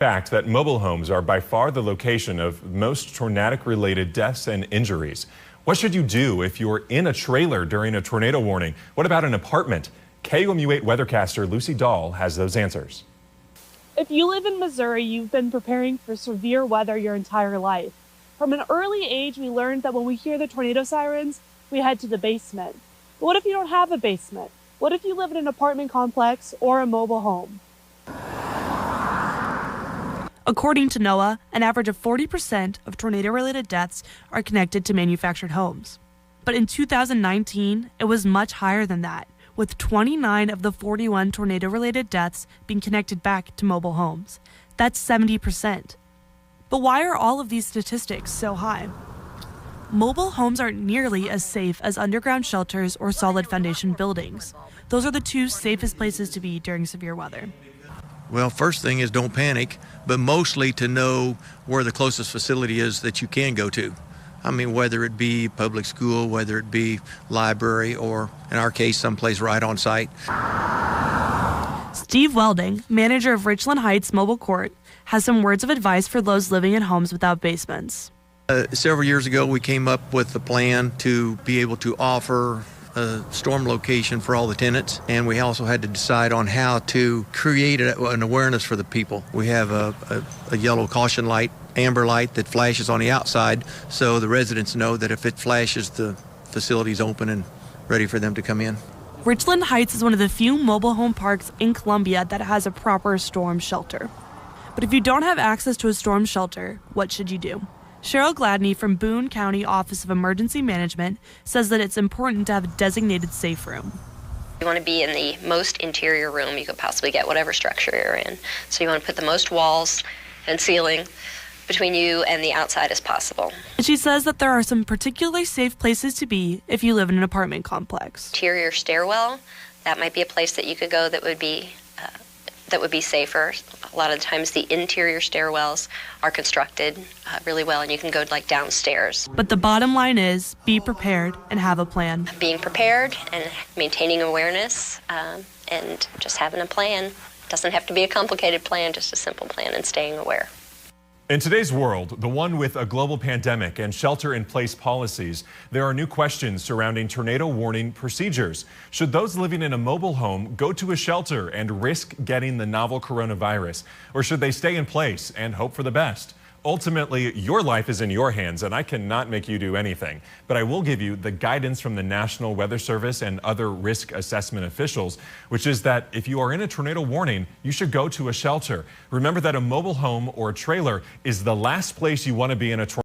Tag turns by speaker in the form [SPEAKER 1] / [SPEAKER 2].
[SPEAKER 1] Fact that mobile homes are by far the location of most tornadic-related deaths and injuries. What should you do if you're in a trailer during a tornado warning? What about an apartment? KOMU 8 weathercaster Lucy Dahl has those answers.
[SPEAKER 2] If you live in Missouri, you've been preparing for severe weather your entire life. From an early age, we learned that when we hear the tornado sirens, we head to the basement. But what if you don't have a basement? What if you live in an apartment complex or a mobile home? According to NOAA, an average of 40% of tornado-related deaths are connected to manufactured homes. But in 2019, it was much higher than that, with 29 of the 41 tornado-related deaths being connected back to mobile homes. That's 70%. But why are all of these statistics so high? Mobile homes aren't nearly as safe as underground shelters or solid foundation buildings. Those are the two safest places to be during severe weather.
[SPEAKER 3] Well, first thing is don't panic, but mostly to know where the closest facility is that you can go to. I mean, whether it be public school, whether it be library, or in our case, someplace right on site.
[SPEAKER 2] Steve Welding, manager of Richland Heights Mobile Court, has some words of advice for those living in homes without basements.
[SPEAKER 3] Several years ago, we came up with a plan to be able to offer a storm location for all the tenants, and we also had to decide on how to create an awareness for the people. We have a yellow caution light, amber light that flashes on the outside, so the residents know that if it flashes, the facility's open and ready for them to come in.
[SPEAKER 2] Richland Heights is one of the few mobile home parks in Columbia that has a proper storm shelter. But if you don't have access to a storm shelter, what should you do? Cheryl Gladney from Boone County Office of Emergency Management says that it's important to have a designated safe room.
[SPEAKER 4] You want to be in the most interior room you could possibly get, whatever structure you're in. So you want to put the most walls and ceiling between you and the outside as possible.
[SPEAKER 2] She says that there are some particularly safe places to be if you live in an apartment complex.
[SPEAKER 4] Interior stairwell, that might be a place that you could go that would be safer. A lot of the times the interior stairwells are constructed really well, and you can go like downstairs.
[SPEAKER 2] But the bottom line is be prepared and have a plan.
[SPEAKER 4] Being prepared and maintaining awareness and just having a plan. Doesn't have to be a complicated plan, just a simple plan and staying aware.
[SPEAKER 1] In today's world, the one with a global pandemic and shelter-in-place policies, there are new questions surrounding tornado warning procedures. Should those living in a mobile home go to a shelter and risk getting the novel coronavirus? Or should they stay in place and hope for the best? Ultimately, your life is in your hands, and I cannot make you do anything. But I will give you the guidance from the National Weather Service and other risk assessment officials, which is that if you are in a tornado warning, you should go to a shelter. Remember that a mobile home or a trailer is the last place you want to be in a tornado.